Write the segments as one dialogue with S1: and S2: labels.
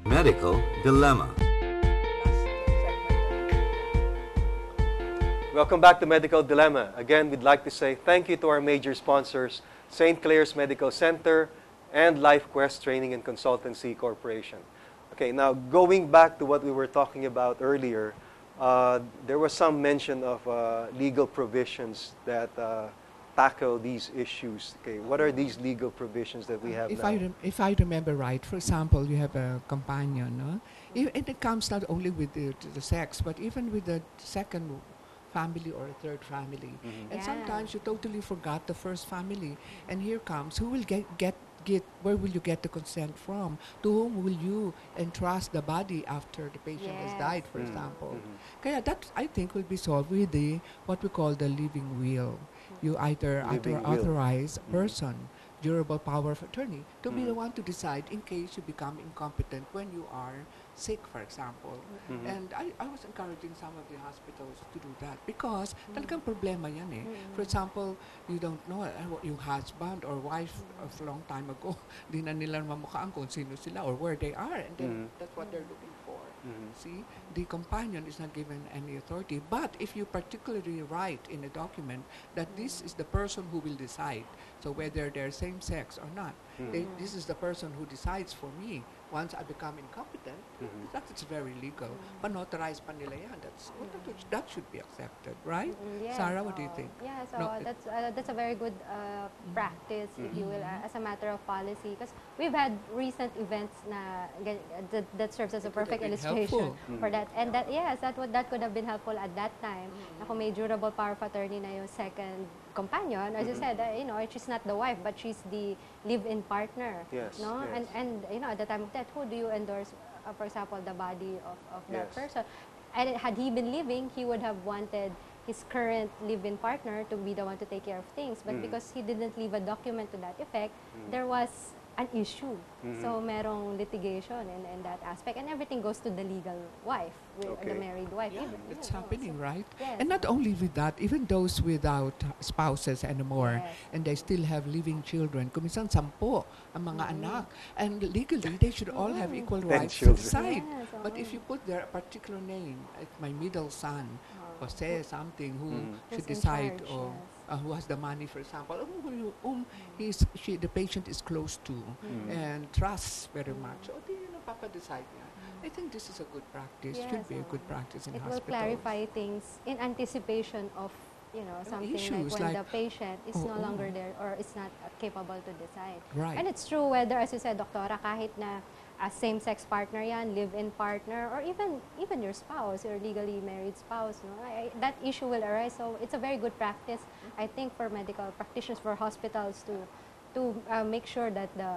S1: Medical Dilemma.
S2: Welcome back to Medical Dilemma. Again, we'd like to say thank you to our major sponsors, St. Clair's Medical Center and LifeQuest Training and Consultancy Corporation. Okay, now going back to what we were talking about earlier, there was some mention of legal provisions that tackle these issues. Okay, what are these legal provisions that we have now?
S3: If I remember right, for example, you have a companion, no? And it comes not only with the sex, but even with the second family or a third family. And sometimes you totally forgot the first family. And here comes, who will get where will you get the consent from? To whom will you entrust the body after the patient has died, for example? Kaya that, I think, will be solved with what we call the living will. You either authorize a person, durable power of attorney, to be the one to decide in case you become incompetent when you are sick, for example. And I was encouraging some of the hospitals to do that because talagang problema yan eh. For example, you don't know yung husband or wife of a long time ago, di na nila mamukhaan kung sino sila or where they are, and then that's what they're looking for. See, the companion is not given any authority, but if you particularly write in a document that this is the person who will decide, so whether they're same sex or not, this is the person who decides for me once I become incompetent, that is very legal. Panotarized pa nila yan. That should be accepted, right?
S4: Yes,
S3: Sarah, what do you think?
S4: Yeah, so that's a very good practice, if you will, as a matter of policy. Because we've had recent events that serves as a perfect illustration for that. And that that could have been helpful at that time. Na kung may durable power of attorney na yung second companion, as you said, she's not the wife, but she's the live-in partner.
S2: Yes,
S4: no,
S2: yes.
S4: And at the time of death, who do you endorse? For example, the body of that person. And had he been living, he would have wanted his current live-in partner to be the one to take care of things. But because he didn't leave a document to that effect, there was an issue. So merong litigation in that aspect. And everything goes to the legal wife, the married wife.
S3: Yeah,
S4: even,
S3: it's happening, right?
S4: Yes.
S3: And not only with that, even those without spouses anymore, and they still have living children, kuminsan 10 ang mga anak. And legally, they should all have equal rights to decide.
S4: Yes,
S3: But if you put their particular name, like my middle son, Jose something, who should
S4: Who's in
S3: decide,
S4: charge,
S3: or who has the money, for example, the patient is close to and trusts very much. O di yun ang papadecide niya. I think this is a good practice. Should be a good practice in
S4: it
S3: hospitals.
S4: will clarify things in anticipation of something
S3: issues
S4: like when
S3: like
S4: the patient is no longer there or is not capable to decide.
S3: Right.
S4: And it's true whether, as you said, Doktora, kahit na a same-sex partner yan, live-in partner, or even your spouse, your legally married spouse, that issue will arise. So it's a very good practice, I think, for medical practitioners, for hospitals to make sure that the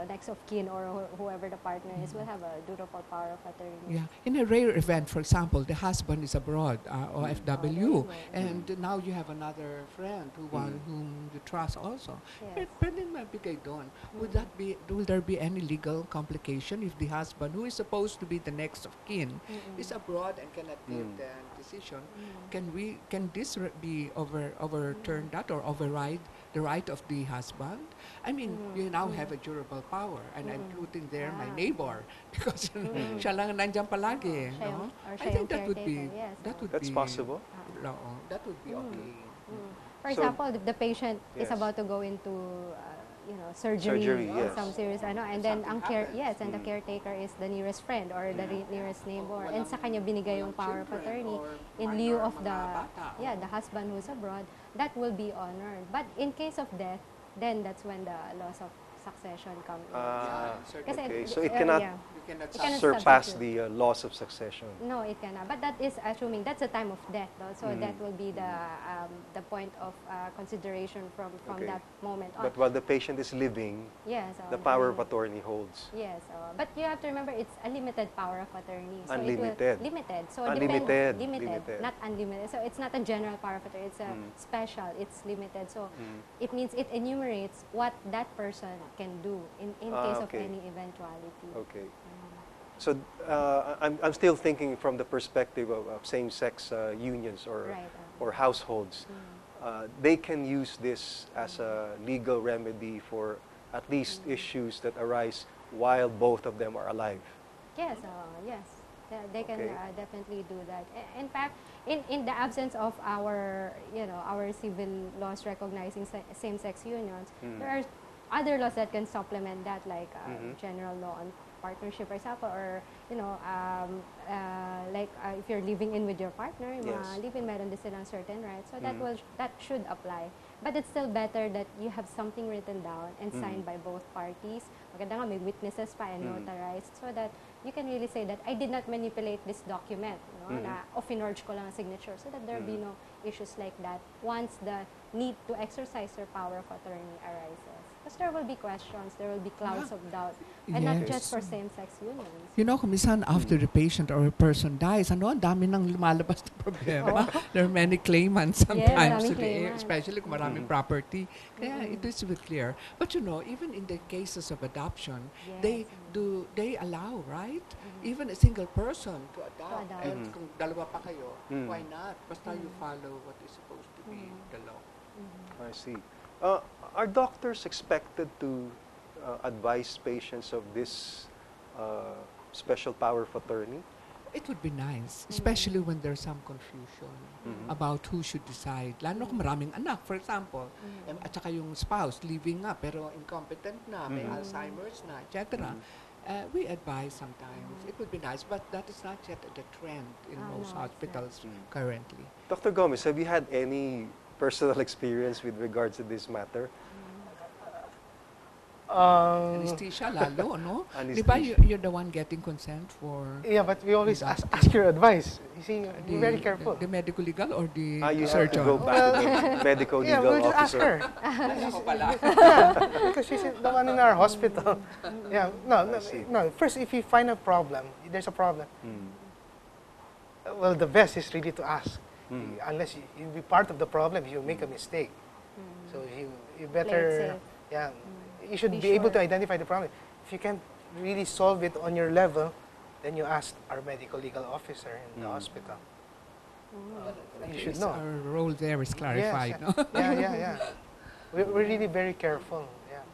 S4: next of kin or whoever the partner is will have a durable power of attorney.
S3: Yeah. In a rare event, for example, the husband is abroad, OFW, and now you have another friend whom you trust also.
S4: Yes.
S3: Pwede mabigay doon. Will there be any legal complication if the husband, who is supposed to be the next of kin, is abroad and cannot give the decision? Can this be overturned that or override the right of the husband? I mean, you now have a durable power, and including there my neighbor, because siya lang nandyan palagi. No? I think that would be
S2: That's possible.
S3: That would be okay.
S4: For example, if the patient is about to go into surgery or
S2: yes.
S4: some serious and then the caretaker is the nearest friend or the nearest neighbor, and sa kanya binigay yung power of attorney in lieu of the husband who's abroad, that will be honored. But in case of death, then that's when the loss of succession comes in.
S2: Okay, so it cannot surpass the loss of succession.
S4: No, it cannot. But that is assuming that's the time of death, though. So that will be the point of consideration from that moment on.
S2: But while the patient is living, the power of attorney holds.
S4: Yes, but you have to remember it's a limited power of attorney. So
S2: Unlimited.
S4: It will, limited. So
S2: Unlimited.
S4: limited, not unlimited. So it's not a general power of attorney. It's a special. It's limited. So it means it enumerates what that person can do in case of any eventuality.
S2: Okay. So I'm still thinking from the perspective of same-sex unions or households. They can use this as a legal remedy for at least issues that arise while both of them are alive.
S4: Yes, yes. They can
S2: Okay.
S4: definitely do that. In fact, in the absence of our, our civil laws recognizing same-sex unions, there are other laws that can supplement that, like general law on partnership, for example, or, if you're living in with your partner,
S2: Yes.
S4: live-in meron din silang certain rights. So that should apply. But it's still better that you have something written down and signed by both parties. Maganda nga, may witnesses pa and notarized, so that you can really say that I did not manipulate this document, na off-in-orge ko lang ang signature, so that there will be no issues like that once the need to exercise your power of attorney arises. Because there will be questions, there will be clouds of doubt, and not just for same-sex unions.
S3: You know, kumisan after the patient or a person dies, ang dami nang lumalabas na problema. There are many claimants sometimes,
S4: maraming claimants.
S3: especially kung maraming property. Kaya it is very clear. But you know, even in the cases of adoption, they allow, right? Even a single person to adopt. And kung dalawa pa kayo, why not? Basta you follow what is supposed to be the law.
S2: I see. Are doctors expected to advise patients of this special power of attorney?
S3: It would be nice, especially when there's some confusion about who should decide. Lalo kung maraming anak, for example, at saka yung spouse living nga pero incompetent na, may Alzheimer's na, etc. We advise sometimes. It would be nice, but that is not yet the trend in most hospitals currently.
S2: Dr. Gomez, have you had any personal experience with regards to this matter?
S3: Anesthesia lalo, no? Di ba
S2: Anesthesia.
S3: you're the one getting consent for
S5: Yeah, but we always
S3: the
S5: ask
S3: doctor?
S5: your advice. You see,
S3: the,
S5: be very careful.
S3: the medical legal or the
S2: You have to
S3: surgeon?
S2: go back to the medical
S5: Yeah,
S2: legal
S5: we'll just ask
S2: officer.
S5: her.
S3: Ako pala.
S5: Yeah, because she's the one in our hospital. Yeah,
S2: see.
S5: no. First, if you find a problem, there's a problem. Well, the best is really to ask. Unless you be part of the problem, you make a mistake. So you better,
S4: safe.
S5: yeah, you should
S4: Be
S5: be able to
S4: sure.
S5: identify the problem. If you can't really solve it on your level, then you ask our medical legal officer in the hospital. You should know.
S3: Our role there is clarified,
S5: Yes,
S3: no?
S5: yeah. We're really very careful, yeah.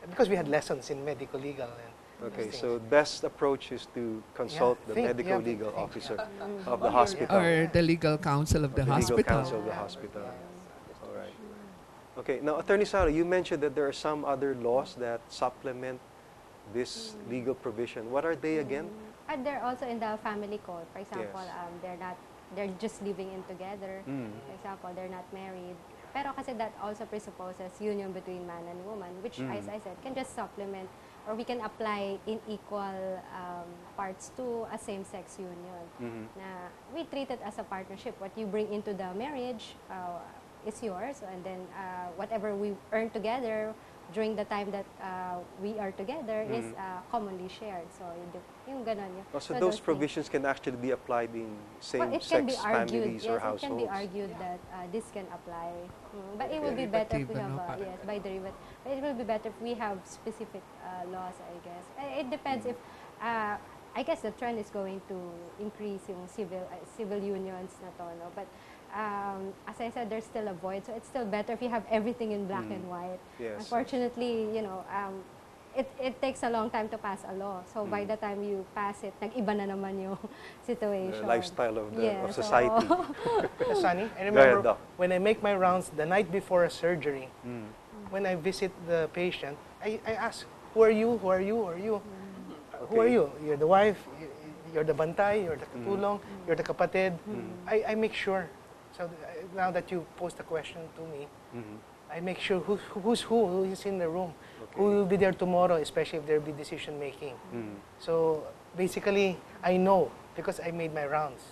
S5: Because we had lessons in medical legal and
S2: Okay,
S5: those
S2: so
S5: things.
S2: best approach is to consult the
S5: think,
S2: medical
S5: yeah,
S2: legal
S5: think.
S2: officer of the hospital.
S3: Or the legal counsel of the
S2: legal
S3: hospital.
S2: counsel of the hospital. All right. Okay, now Attorney Sara, you mentioned that there are some other laws that supplement this legal provision. What are they again?
S4: And they're also in the family code. For example,
S2: Yes.
S4: they're just living in together. For example, they're not married. Pero kasi that also presupposes union between man and woman, which, as I said, can just supplement, or we can apply in equal parts to a same-sex union. Na we treat it as a partnership. What you bring into the marriage is yours, and then whatever we earn together during the time that we are together is commonly shared. So yung ganon yun.
S2: Oh, so
S4: So
S2: those
S4: things-
S2: provisions can actually be applied in
S4: Well, it can be
S2: same-sex
S4: argued,
S2: families or
S4: yes, it
S2: households.
S4: can be argued that this can apply. But it will be better if we
S3: Derivative,
S4: have,
S3: ano, parang
S4: by derivative. But it will be better if we have specific laws, I guess. It depends if, I guess the trend is going to increase yung civil unions na to, no? But as I said, there's still a void, so it's still better if you have everything in black and white.
S2: Yes.
S4: Unfortunately, it takes a long time to pass a law. So by the time you pass it, nag-iba na naman yung situation.
S2: The lifestyle of
S4: Yeah,
S2: of
S4: so-
S2: society.
S5: Sunny, I
S2: Go ahead,
S5: remember
S2: Doc.
S5: when I make my rounds the night before a surgery, when I visit the patient, I ask, who are you, who are you, who are you? Who are
S2: Okay.
S5: you? You're the wife, you're the bantay, you're the katulong, you're the kapatid. I make sure. So now that you post a question to me, I make sure who is in the room, who will be there tomorrow, especially if there will be decision making. So basically, I know because I made my rounds.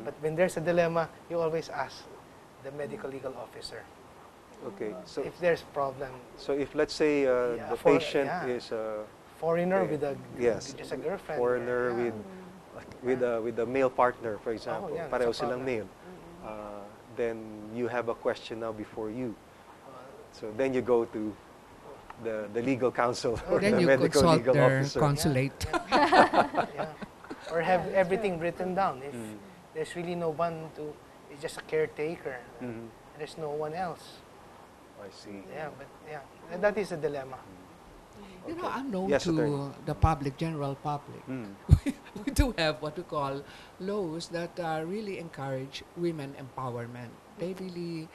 S5: But when there's a dilemma, you always ask the medical legal officer
S2: Okay, so
S5: if there's problem.
S2: so if let's say the
S5: for-
S2: patient
S5: yeah.
S2: is
S5: Foreigner
S2: Okay.
S5: with a
S2: Yes.
S5: just a girlfriend.
S2: foreigner
S5: yeah.
S2: with a male partner, for example,
S5: yeah, that's
S2: pareho
S5: a
S2: silang
S5: problem.
S2: male, then you have a question now before you. So then you go to the legal counsel or
S3: Then
S2: the
S3: you
S2: medical
S3: consult
S2: legal
S3: their
S2: officer.
S3: consulate.
S5: Yeah. Or have everything written down. If there's really no one to, it's just a caretaker. There's no one else.
S2: I see.
S5: Yeah, but yeah, that is a dilemma.
S3: You know,
S2: Okay.
S3: I'm known
S2: Yes,
S3: to
S2: attorney.
S3: the public, general public.
S2: Mm.
S3: We do have what we call laws that really encourage women empowerment. They really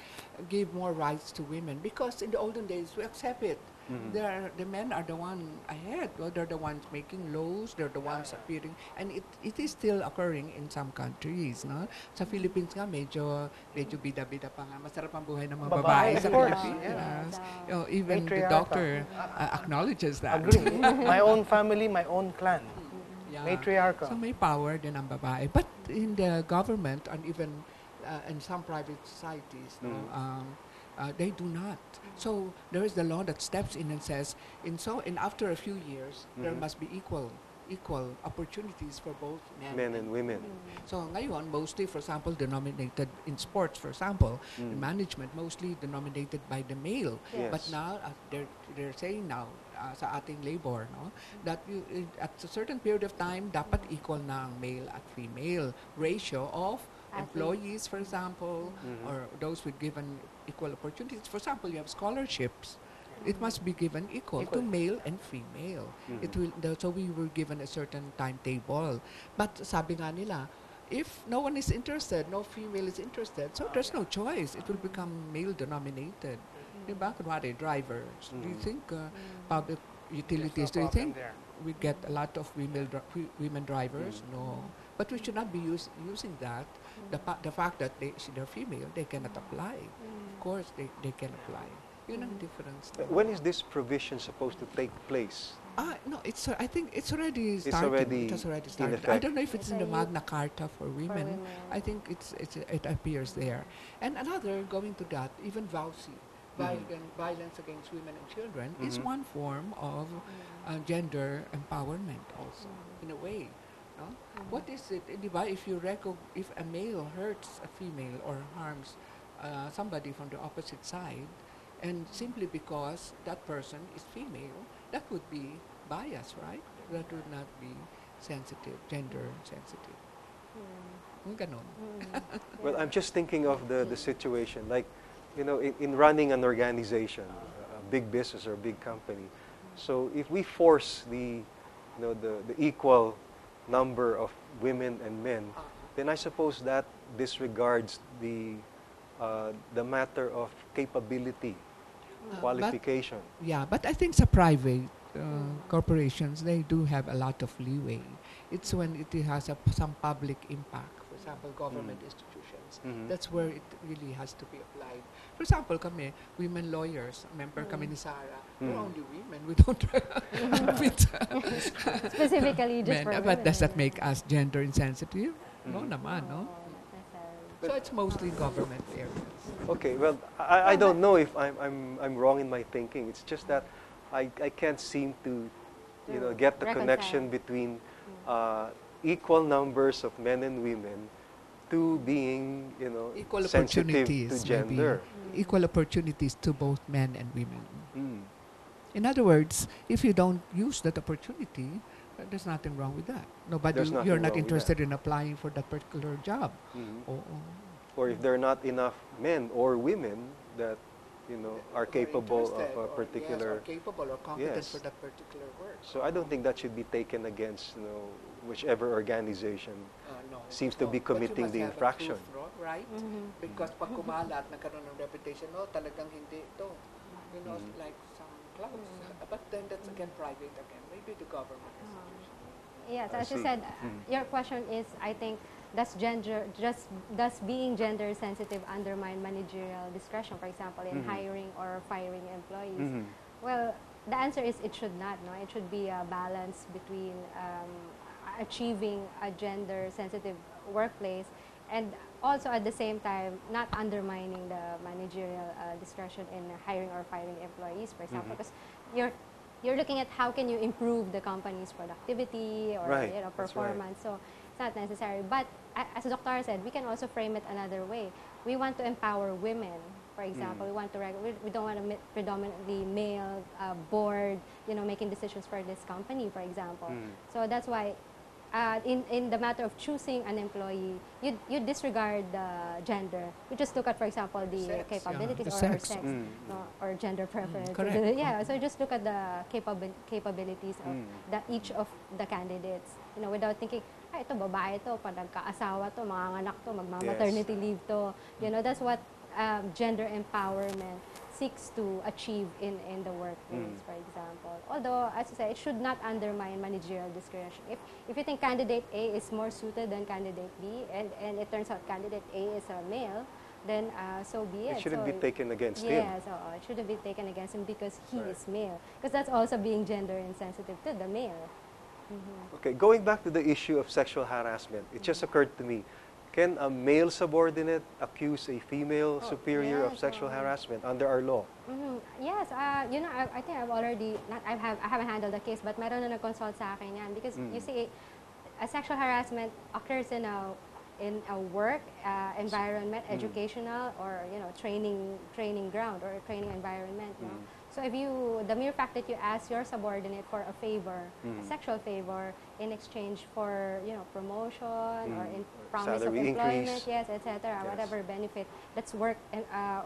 S3: give more rights to women because in the olden days we accept it.
S2: Mhm.
S3: The men are the one ahead. Well, they're the ones making laws. They're the ones appearing, and it is still occurring in some countries. No, sa Philippines nga medyo bida-bida pa nga. Masarap ang buhay ng mga
S5: Babae,
S3: babae
S5: of
S3: sa
S5: course,
S3: Pilipinas.
S5: yeah.
S3: You know, even the
S5: Matriarchal.
S3: doctor acknowledges that.
S5: Agree. My own family, my own clan.
S3: Yeah.
S5: Matriarchal.
S3: So may power din ang babae. But in the government and even in some private societies, no, they do not. So there is the law that steps in and says, in after a few years, there must be equal opportunities for both
S2: Men and women.
S3: So ngayon, mostly, for example, denominated in sports, for example, in management, mostly denominated by the male.
S2: Yes.
S3: But now, they're saying now, sa ating labor, no, that at a certain period of time, dapat equal na ang male at female ratio of employees, for example, or those with given equal opportunities. For example, you have scholarships. It must be given equal to male and female. It will so we were given a certain timetable. But sabi nga nila, if no one is interested, no female is interested, so there's no choice. It will become male-dominated. Diba? Kunwari, drivers. Do you think public utilities, do you think we get a lot of women drivers? No. But we should not be using that. The fact that they're female, they cannot apply. Of course, they can apply. Yun ang difference.
S2: When is this provision supposed to take place?
S3: No, I think it's already
S2: It's
S3: started.
S2: already
S3: It has already
S2: in
S3: started. I
S2: effect.
S3: don't know if it's in the
S4: It's
S3: Magna Carta for women. I think it appears there. And another, going to that, even VAUSI, violence against women and children, is one form of gender empowerment also, in a way. No? What is it? Diba, if a male hurts a female or harms somebody from the opposite side, and simply because that person is female, that would be bias, right? That would not be sensitive, gender sensitive. Ganon.
S2: Well, I'm just thinking of the situation, like, you know, in running an organization, a big business or a big company. So if we force the equal number of women and men, then I suppose that disregards the matter of capability, qualification.
S3: But I think sa private corporations, they do have a lot of leeway. It's when it has some public impact. For example, government institutions. That's where it really has to be applied. For example, kami, women lawyers, member kami ni Sarah, we're only women. We don't fit
S4: Specifically just for
S3: men.
S4: women.
S3: But does that make us gender insensitive? No naman, no?
S4: Not necessarily.
S3: So it's mostly government areas.
S2: Okay, well, I don't know if I'm wrong in my thinking. It's just that I can't seem to, get the connection between equal numbers of men and women to being,
S3: Equal
S2: sensitive
S3: opportunities,
S2: to gender.
S3: maybe. Equal opportunities to both men and women. In other words, if you don't use that opportunity, there's nothing wrong with that.
S2: There's nothing
S3: You're
S2: wrong
S3: not
S2: with
S3: interested in applying for that particular job.
S2: Or if there are not enough men or women that, are capable of a particular.
S3: Or capable or competent
S2: Yes.
S3: for that particular work.
S2: So I don't think that should be taken against, whichever organization
S3: No.
S2: seems to be
S3: But you
S2: committing
S3: must
S2: the
S3: have a
S2: infraction.
S3: proof, no? Right? Because pag kumalat, nagkaroon ng reputation, talagang hindi ito. Like some clouds. But then that's again private again. Maybe the government institution.
S4: Yes,
S2: I
S4: as you
S2: see.
S4: said, your question is, I think, does being gender sensitive undermine managerial discretion, for example, in hiring or firing employees? Well, the answer is it should not. No, it should be a balance between achieving a gender sensitive workplace and also at the same time not undermining the managerial discretion in hiring or firing employees, for example, because you're looking at how can you improve the company's productivity or
S2: Right, that's right.
S4: performance. So it's not necessary. But as Dr. said, we can also frame it another way. We want to empower women. For example, we don't want a predominantly male board, making decisions for this company, for example. So that's why in the matter of choosing an employee, you disregard the gender. You just look at, for example, the
S3: Sex,
S4: capabilities
S3: the
S4: or
S3: sex.
S4: sex no, or gender preference.
S3: correct.
S4: Yeah, so just look at the capabilities of each of the candidates. You know, without thinking, ay, ito babae to, pag nagkaasawa to, manganganak to, magma-maternity leave to. You know, that's what gender empowerment seeks to achieve in the workplace, for example. Although, as I say, it should not undermine managerial discretion. If you think candidate A is more suited than candidate B, and it turns out candidate A is a male, then so be it.
S2: It shouldn't be taken against him.
S4: Yes, it shouldn't be taken against him because he is male. Because that's also being gender insensitive to the male.
S2: Okay, going back to the issue of sexual harassment, it just occurred to me, can a male subordinate accuse a female superior of
S4: yes,
S2: sexual harassment under our law?
S4: Yes, you know, I think I've already, I haven't handled the case, but meron na nag-consult sa akin yan. Because you see, a sexual harassment occurs in a work environment, educational, or, you know, training ground or training environment. No? So if the mere fact that you ask your subordinate for a favor, a sexual favor, in exchange for, you know, promotion or in promise of
S2: Salary
S4: employment,
S2: increase.
S4: yes, etc., whatever benefit that's work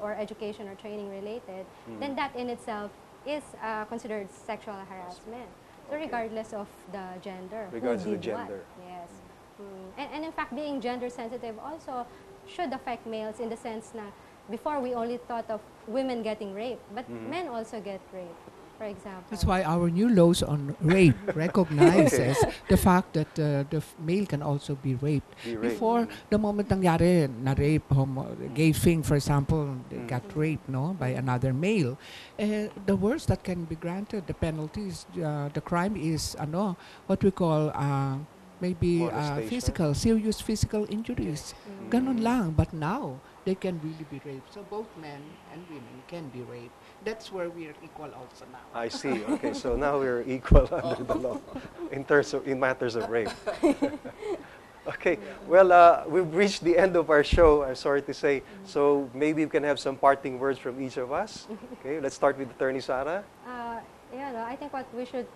S4: or education or training related, then that in itself is considered sexual harassment. So regardless of the gender,
S2: Regardless
S4: who
S2: of the
S4: did what.
S2: gender.
S4: Yes. And in fact, being gender sensitive also should affect males in the sense na before we only thought of women getting raped, but men also get raped, for example.
S3: That's why our new laws on rape recognizes the fact that the male can also be raped. Before, the moment nangyari na rape, gay thing, for example, they got raped, no, by another male, the worst that can be granted, the penalties, the crime is, what we call maybe
S2: Molestation.
S3: serious physical injuries. Ganon lang. But now, they can really be raped. So both men and women can be raped. That's where we are equal also now.
S2: I see. Okay, so now we're equal under the law in matters of rape. Okay, well, we've reached the end of our show, I'm sorry to say. So maybe we can have some parting words from each of us. Okay, let's start with Attorney Sara.
S4: Yeah, no, I think what we should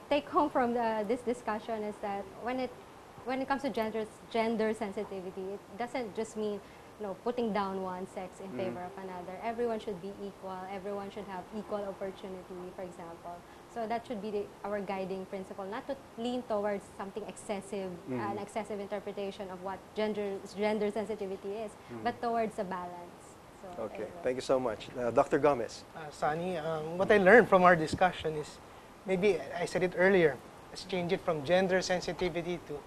S4: take home from this discussion is that when it comes to gender sensitivity, it doesn't just mean, you know, putting down one sex in favor of another. Everyone should be equal. Everyone should have equal opportunity, for example. So that should be our guiding principle, not to lean towards something excessive, an excessive interpretation of what gender sensitivity is, but towards a balance. So,
S2: Okay, thank you so much. Dr. Gomez.
S5: Sunny, what I learned from our discussion is, maybe I said it earlier, let's change it from gender sensitivity to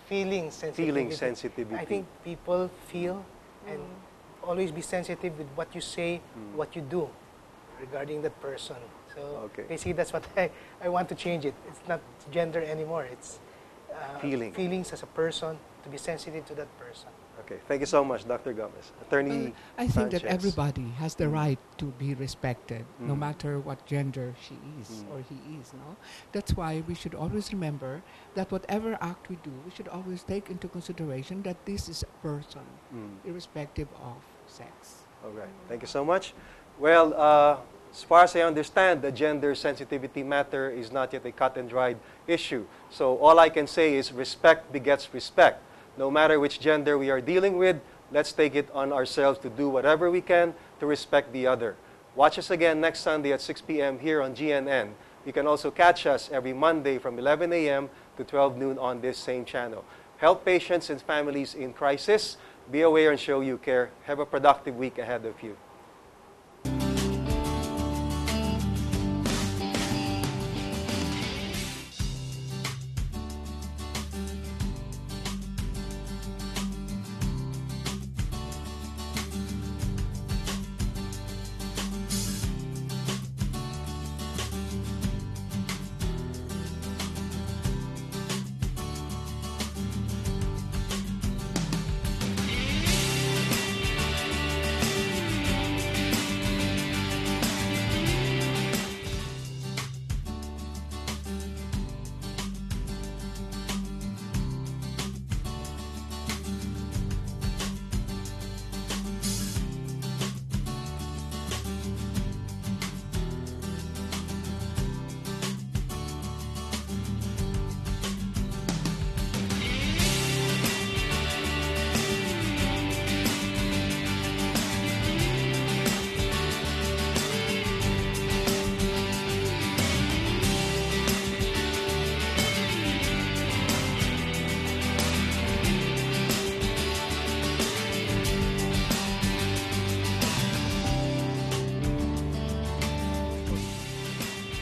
S5: feeling sensitivity.
S2: Feeling sensitivity.
S5: I think people feel and always be sensitive with what you say, what you do regarding that person. So basically that's what I want to change it. It's not gender anymore. It's feelings as a person, to be sensitive to that person.
S2: Okay, thank you so much, Dr. Gomez. Attorney
S3: I think that
S2: Sanchez.
S3: everybody has the right to be respected, no matter what gender she is or he is. No, that's why we should always remember that whatever act we do, we should always take into consideration that this is a person, irrespective of sex.
S2: All right, thank you so much. Well, as far as I understand, the gender sensitivity matter is not yet a cut and dried issue. So all I can say is respect begets respect. No matter which gender we are dealing with, let's take it on ourselves to do whatever we can to respect the other. Watch us again next Sunday at 6 p.m. here on GNN. You can also catch us every Monday from 11 a.m. to 12 noon on this same channel. Help patients and families in crisis. Be aware and show you care. Have a productive week ahead of you.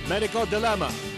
S6: Medical Dilemma.